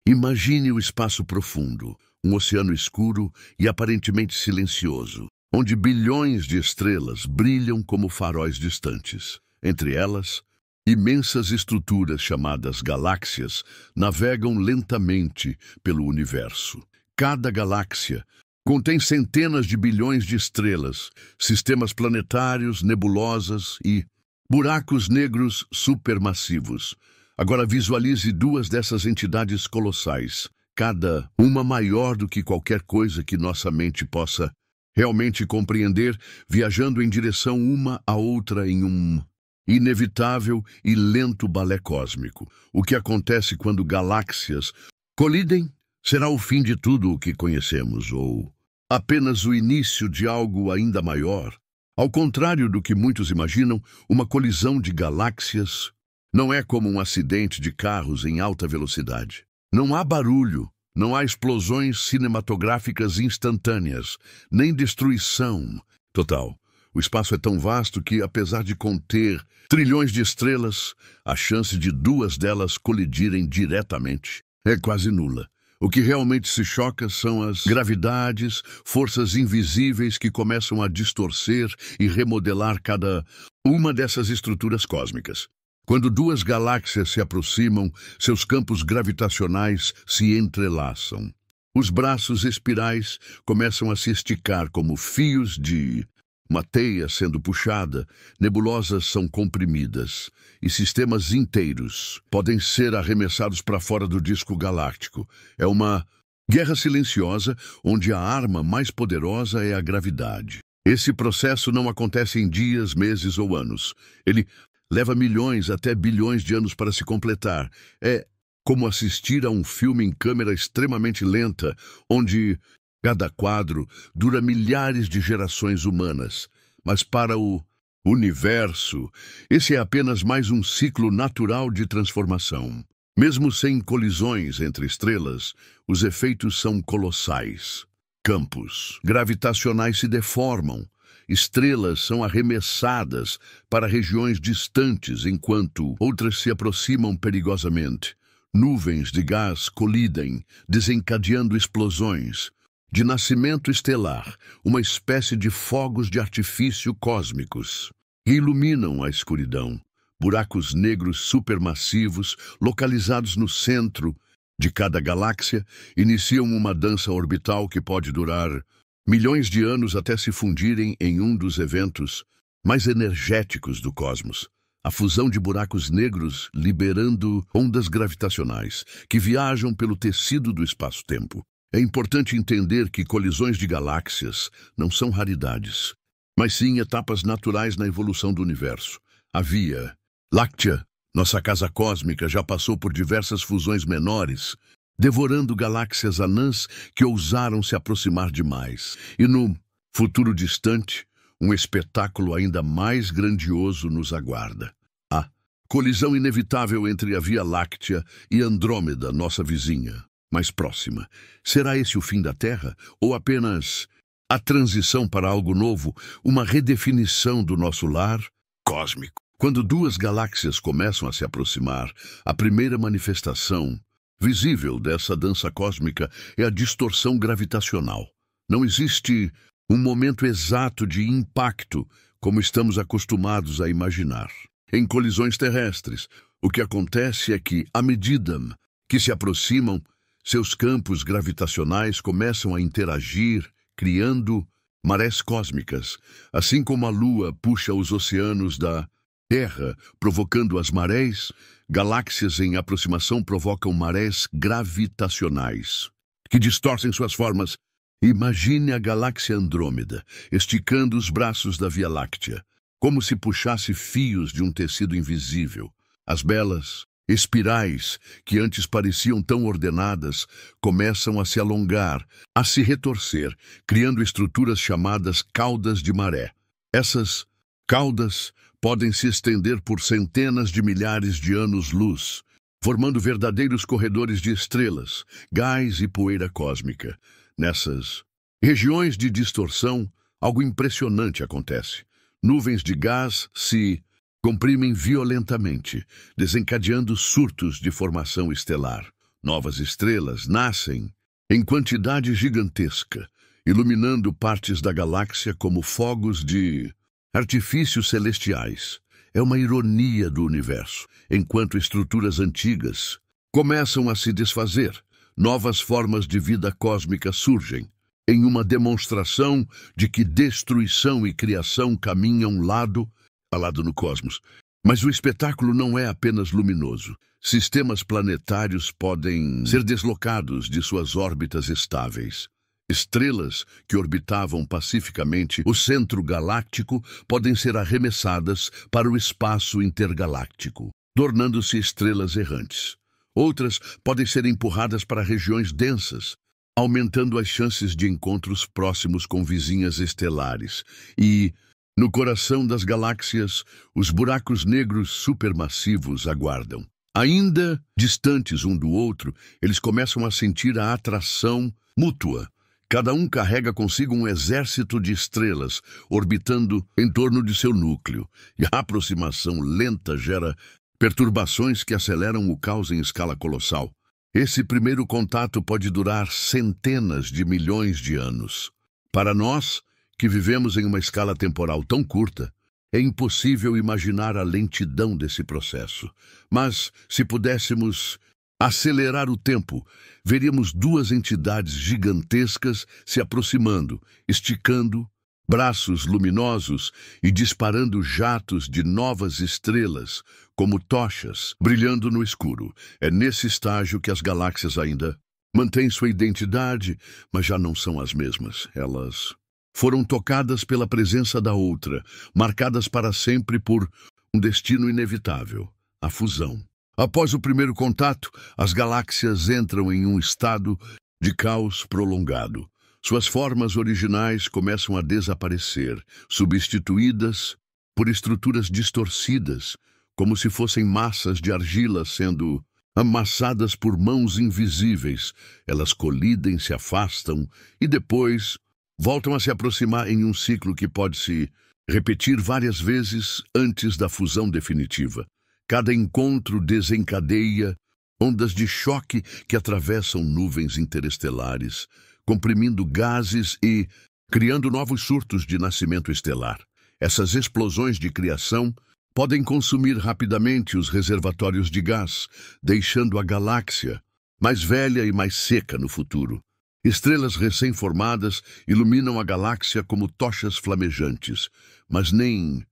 Imagine o espaço profundo, um oceano escuro e aparentemente silencioso, onde bilhões de estrelas brilham como faróis distantes. Entre elas, imensas estruturas chamadas galáxias navegam lentamente pelo universo. Cada galáxia contém centenas de bilhões de estrelas, sistemas planetários, nebulosas e buracos negros supermassivos. Agora visualize duas dessas entidades colossais, cada uma maior do que qualquer coisa que nossa mente possa realmente compreender, viajando em direção uma à outra em um inevitável e lento balé cósmico. O que acontece quando galáxias colidem será o fim de tudo o que conhecemos, ou apenas o início de algo ainda maior. Ao contrário do que muitos imaginam, uma colisão de galáxias não é como um acidente de carros em alta velocidade. Não há barulho, não há explosões cinematográficas instantâneas, nem destruição total. O espaço é tão vasto que, apesar de conter trilhões de estrelas, a chance de duas delas colidirem diretamente é quase nula. O que realmente se choca são as gravidades, forças invisíveis que começam a distorcer e remodelar cada uma dessas estruturas cósmicas. Quando duas galáxias se aproximam, seus campos gravitacionais se entrelaçam. Os braços espirais começam a se esticar como fios de uma teia sendo puxada, nebulosas são comprimidas e sistemas inteiros podem ser arremessados para fora do disco galáctico. É uma guerra silenciosa onde a arma mais poderosa é a gravidade. Esse processo não acontece em dias, meses ou anos. Ele leva milhões até bilhões de anos para se completar. É como assistir a um filme em câmera extremamente lenta, onde cada quadro dura milhares de gerações humanas. Mas para o universo, esse é apenas mais um ciclo natural de transformação. Mesmo sem colisões entre estrelas, os efeitos são colossais. Campos gravitacionais se deformam. Estrelas são arremessadas para regiões distantes, enquanto outras se aproximam perigosamente. Nuvens de gás colidem, desencadeando explosões. De nascimento estelar, uma espécie de fogos de artifício cósmicos que iluminam a escuridão. Buracos negros supermassivos, localizados no centro de cada galáxia, iniciam uma dança orbital que pode durar milhões de anos até se fundirem em um dos eventos mais energéticos do cosmos. A fusão de buracos negros liberando ondas gravitacionais que viajam pelo tecido do espaço-tempo. É importante entender que colisões de galáxias não são raridades, mas sim etapas naturais na evolução do universo. A Via Láctea, nossa casa cósmica, já passou por diversas fusões menores, devorando galáxias anãs que ousaram se aproximar demais. E no futuro distante, um espetáculo ainda mais grandioso nos aguarda. A colisão inevitável entre a Via Láctea e Andrômeda, nossa vizinha mais próxima. Será esse o fim da Terra? Ou apenas a transição para algo novo, uma redefinição do nosso lar cósmico? Quando duas galáxias começam a se aproximar, a primeira manifestação visível dessa dança cósmica é a distorção gravitacional. Não existe um momento exato de impacto como estamos acostumados a imaginar. Em colisões terrestres, o que acontece é que, à medida que se aproximam, seus campos gravitacionais começam a interagir, criando marés cósmicas, assim como a Lua puxa os oceanos da Terra, provocando as marés. Galáxias em aproximação provocam marés gravitacionais, que distorcem suas formas. Imagine a galáxia Andrômeda, esticando os braços da Via Láctea, como se puxasse fios de um tecido invisível. As belas espirais, que antes pareciam tão ordenadas, começam a se alongar, a se retorcer, criando estruturas chamadas caudas de maré. Essas caudas podem se estender por centenas de milhares de anos-luz, formando verdadeiros corredores de estrelas, gás e poeira cósmica. Nessas regiões de distorção, algo impressionante acontece. Nuvens de gás se comprimem violentamente, desencadeando surtos de formação estelar. Novas estrelas nascem em quantidade gigantesca, iluminando partes da galáxia como fogos de artifícios celestiais. É uma ironia do universo. Enquanto estruturas antigas começam a se desfazer, novas formas de vida cósmica surgem, em uma demonstração de que destruição e criação caminham lado a lado no cosmos. Mas o espetáculo não é apenas luminoso. Sistemas planetários podem ser deslocados de suas órbitas estáveis. Estrelas que orbitavam pacificamente o centro galáctico podem ser arremessadas para o espaço intergaláctico, tornando-se estrelas errantes. Outras podem ser empurradas para regiões densas, aumentando as chances de encontros próximos com vizinhas estelares. E, no coração das galáxias, os buracos negros supermassivos aguardam. Ainda distantes um do outro, eles começam a sentir a atração mútua. Cada um carrega consigo um exército de estrelas orbitando em torno de seu núcleo, e a aproximação lenta gera perturbações que aceleram o caos em escala colossal. Esse primeiro contato pode durar centenas de milhões de anos. Para nós, que vivemos em uma escala temporal tão curta, é impossível imaginar a lentidão desse processo. Mas, se pudéssemos acelerar o tempo, veríamos duas entidades gigantescas se aproximando, esticando braços luminosos e disparando jatos de novas estrelas, como tochas, brilhando no escuro. É nesse estágio que as galáxias ainda mantêm sua identidade, mas já não são as mesmas. Elas foram tocadas pela presença da outra, marcadas para sempre por um destino inevitável, a fusão. Após o primeiro contato, as galáxias entram em um estado de caos prolongado. Suas formas originais começam a desaparecer, substituídas por estruturas distorcidas, como se fossem massas de argila sendo amassadas por mãos invisíveis. Elas colidem, se afastam e depois voltam a se aproximar em um ciclo que pode se repetir várias vezes antes da fusão definitiva. Cada encontro desencadeia ondas de choque que atravessam nuvens interestelares, comprimindo gases e criando novos surtos de nascimento estelar. Essas explosões de criação podem consumir rapidamente os reservatórios de gás, deixando a galáxia mais velha e mais seca no futuro. Estrelas recém-formadas iluminam a galáxia como tochas flamejantes, mas nem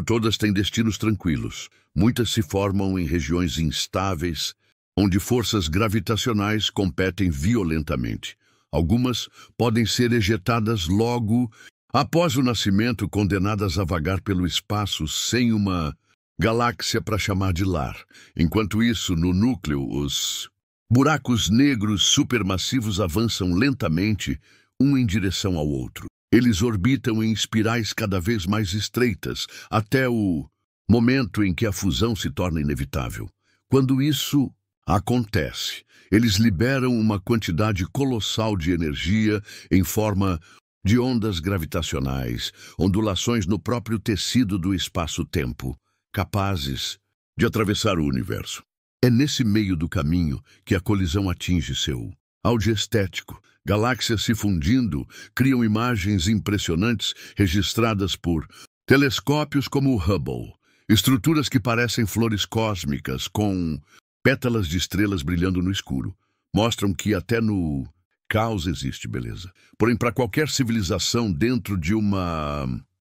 todas têm destinos tranquilos. Muitas se formam em regiões instáveis, onde forças gravitacionais competem violentamente. Algumas podem ser ejetadas logo após o nascimento, condenadas a vagar pelo espaço sem uma galáxia para chamar de lar. Enquanto isso, no núcleo, os buracos negros supermassivos avançam lentamente, um em direção ao outro. Eles orbitam em espirais cada vez mais estreitas, até o momento em que a fusão se torna inevitável. Quando isso acontece, eles liberam uma quantidade colossal de energia em forma de ondas gravitacionais, ondulações no próprio tecido do espaço-tempo, capazes de atravessar o universo. É nesse meio do caminho que a colisão atinge seu auge estético. Galáxias se fundindo criam imagens impressionantes registradas por telescópios como o Hubble. Estruturas que parecem flores cósmicas com pétalas de estrelas brilhando no escuro. Mostram que até no caos existe beleza. Porém, para qualquer civilização dentro de uma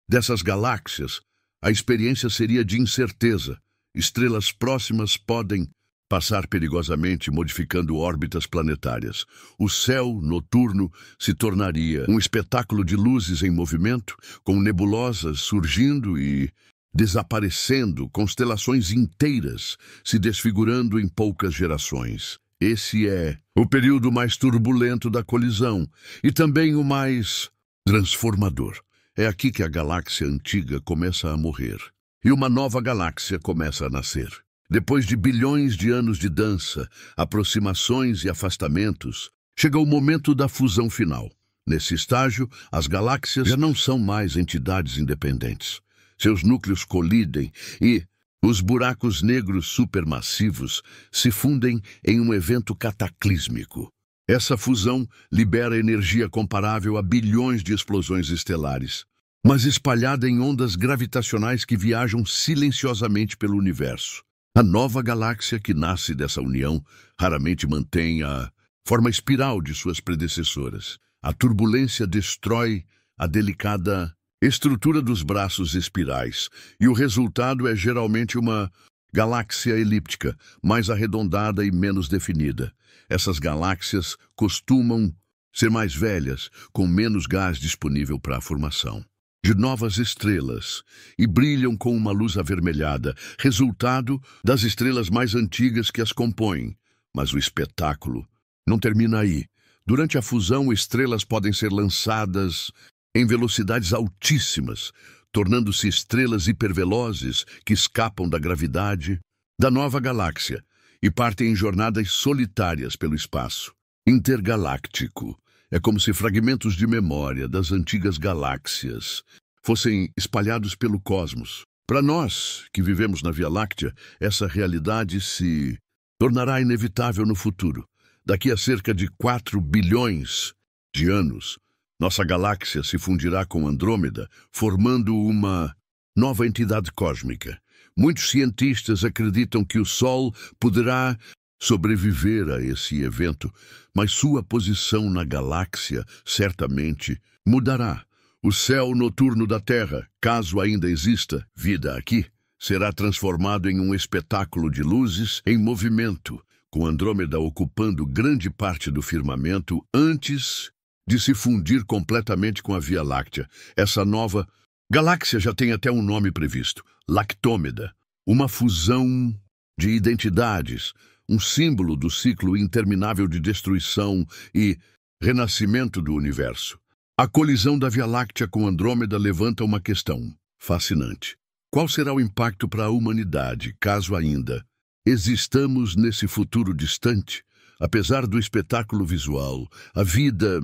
dessas galáxias, a experiência seria de incerteza. Estrelas próximas podem passar perigosamente, modificando órbitas planetárias. O céu noturno se tornaria um espetáculo de luzes em movimento, com nebulosas surgindo e desaparecendo, constelações inteiras se desfigurando em poucas gerações. Esse é o período mais turbulento da colisão e também o mais transformador. É aqui que a galáxia antiga começa a morrer e uma nova galáxia começa a nascer. Depois de bilhões de anos de dança, aproximações e afastamentos, chega o momento da fusão final. Nesse estágio, as galáxias já não são mais entidades independentes. Seus núcleos colidem e Os buracos negros supermassivos se fundem em um evento cataclísmico. Essa fusão libera energia comparável a bilhões de explosões estelares, mas espalhada em ondas gravitacionais que viajam silenciosamente pelo universo. A nova galáxia que nasce dessa união raramente mantém a forma espiral de suas predecessoras. A turbulência destrói a delicada estrutura dos braços espirais, e o resultado é geralmente uma galáxia elíptica, mais arredondada e menos definida. Essas galáxias costumam ser mais velhas, com menos gás disponível para a formação de novas estrelas, e brilham com uma luz avermelhada, resultado das estrelas mais antigas que as compõem. Mas o espetáculo não termina aí. Durante a fusão, estrelas podem ser lançadas em velocidades altíssimas, tornando-se estrelas hipervelozes que escapam da gravidade da nova galáxia e partem em jornadas solitárias pelo espaço intergaláctico. É como se fragmentos de memória das antigas galáxias fossem espalhados pelo cosmos. Para nós, que vivemos na Via Láctea, essa realidade se tornará inevitável no futuro. Daqui a cerca de 4 bilhões de anos, nossa galáxia se fundirá com Andrômeda, formando uma nova entidade cósmica. Muitos cientistas acreditam que o Sol poderá sobreviver a esse evento, mas sua posição na galáxia certamente mudará. O céu noturno da Terra, caso ainda exista vida aqui, será transformado em um espetáculo de luzes em movimento, com Andrômeda ocupando grande parte do firmamento antes de se fundir completamente com a Via Láctea. Essa nova galáxia já tem até um nome previsto: Lactômeda, uma fusão de identidades, um símbolo do ciclo interminável de destruição e renascimento do universo. A colisão da Via Láctea com Andrômeda levanta uma questão fascinante. Qual será o impacto para a humanidade, caso ainda existamos nesse futuro distante? Apesar do espetáculo visual, a vida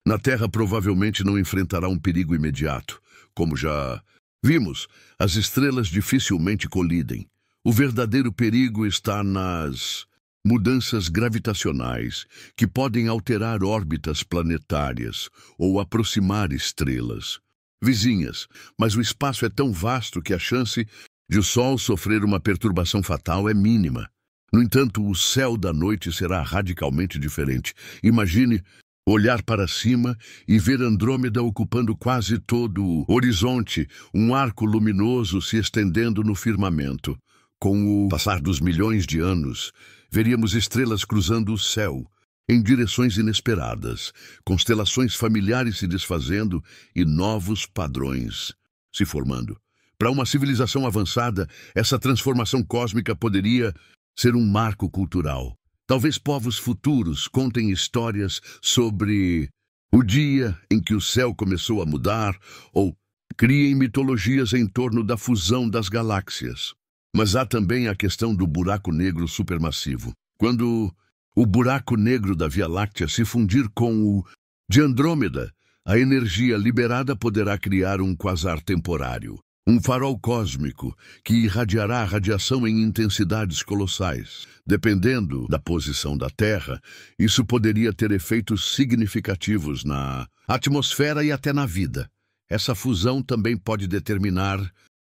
na Terra provavelmente não enfrentará um perigo imediato. Como já vimos, as estrelas dificilmente colidem. O verdadeiro perigo está nas mudanças gravitacionais, que podem alterar órbitas planetárias ou aproximar estrelas vizinhas. Mas o espaço é tão vasto que a chance de o Sol sofrer uma perturbação fatal é mínima. No entanto, o céu da noite será radicalmente diferente. Imagine olhar para cima e ver Andrômeda ocupando quase todo o horizonte, um arco luminoso se estendendo no firmamento. Com o passar dos milhões de anos, veríamos estrelas cruzando o céu, em direções inesperadas, constelações familiares se desfazendo e novos padrões se formando. Para uma civilização avançada, essa transformação cósmica poderia ser um marco cultural. Talvez povos futuros contem histórias sobre o dia em que o céu começou a mudar, ou criem mitologias em torno da fusão das galáxias. Mas há também a questão do buraco negro supermassivo. Quando o buraco negro da Via Láctea se fundir com o de Andrômeda, a energia liberada poderá criar um quasar temporário, um farol cósmico que irradiará radiação em intensidades colossais. Dependendo da posição da Terra, isso poderia ter efeitos significativos na atmosfera e até na vida. Essa fusão também pode determinar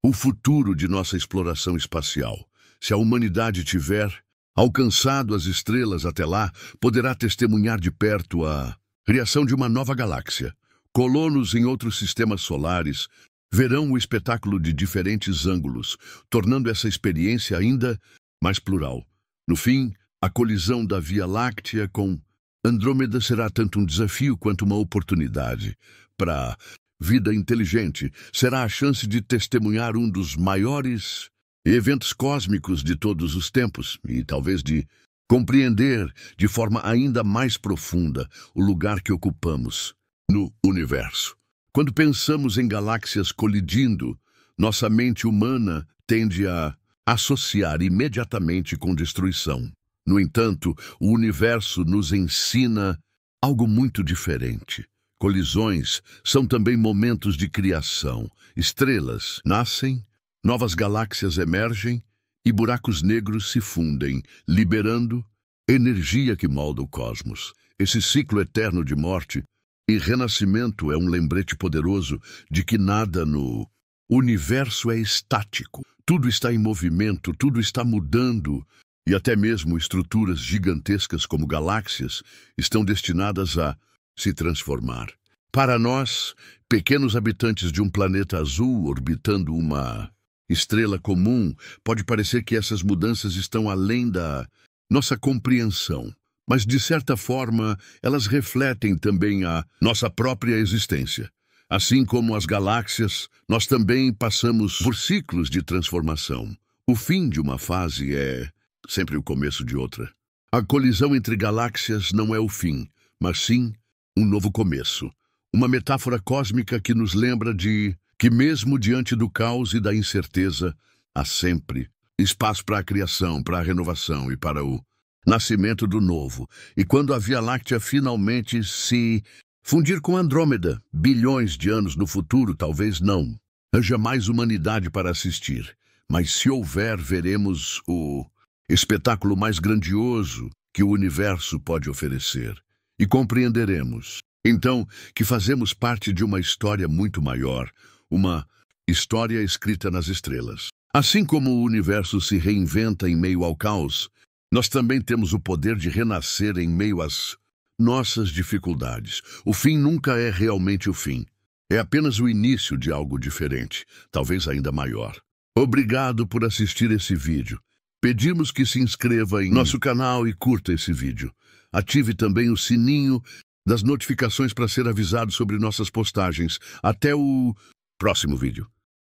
o futuro de nossa exploração espacial. Se a humanidade tiver alcançado as estrelas até lá, poderá testemunhar de perto a criação de uma nova galáxia. Colonos em outros sistemas solares verão o espetáculo de diferentes ângulos, tornando essa experiência ainda mais plural. No fim, a colisão da Via Láctea com Andrômeda será tanto um desafio quanto uma oportunidade. Para vida inteligente, será a chance de testemunhar um dos maiores eventos cósmicos de todos os tempos e talvez de compreender de forma ainda mais profunda o lugar que ocupamos no universo. Quando pensamos em galáxias colidindo, nossa mente humana tende a associar imediatamente com destruição. No entanto, o universo nos ensina algo muito diferente. Colisões são também momentos de criação. Estrelas nascem Novas galáxias emergem e buracos negros se fundem, liberando energia que molda o cosmos. Esse ciclo eterno de morte e renascimento é um lembrete poderoso de que nada no universo é estático. Tudo está em movimento, tudo está mudando, e até mesmo estruturas gigantescas como galáxias estão destinadas a se transformar. Para nós, pequenos habitantes de um planeta azul orbitando uma estrela comum, pode parecer que essas mudanças estão além da nossa compreensão, mas de certa forma elas refletem também a nossa própria existência. Assim como as galáxias, nós também passamos por ciclos de transformação. O fim de uma fase é sempre o começo de outra. A colisão entre galáxias não é o fim, mas sim um novo começo. Uma metáfora cósmica que nos lembra de que mesmo diante do caos e da incerteza, há sempre espaço para a criação, para a renovação e para o nascimento do novo. E quando a Via Láctea finalmente se fundir com Andrômeda, bilhões de anos no futuro, talvez não haja mais humanidade para assistir. Mas se houver, veremos o espetáculo mais grandioso que o universo pode oferecer. E compreenderemos, então, que fazemos parte de uma história muito maior, uma história escrita nas estrelas. Assim como o universo se reinventa em meio ao caos, nós também temos o poder de renascer em meio às nossas dificuldades. O fim nunca é realmente o fim. É apenas o início de algo diferente, talvez ainda maior. Obrigado por assistir esse vídeo. Pedimos que se inscreva em nosso canal e curta esse vídeo. Ative também o sininho das notificações para ser avisado sobre nossas postagens. Até o próximo vídeo.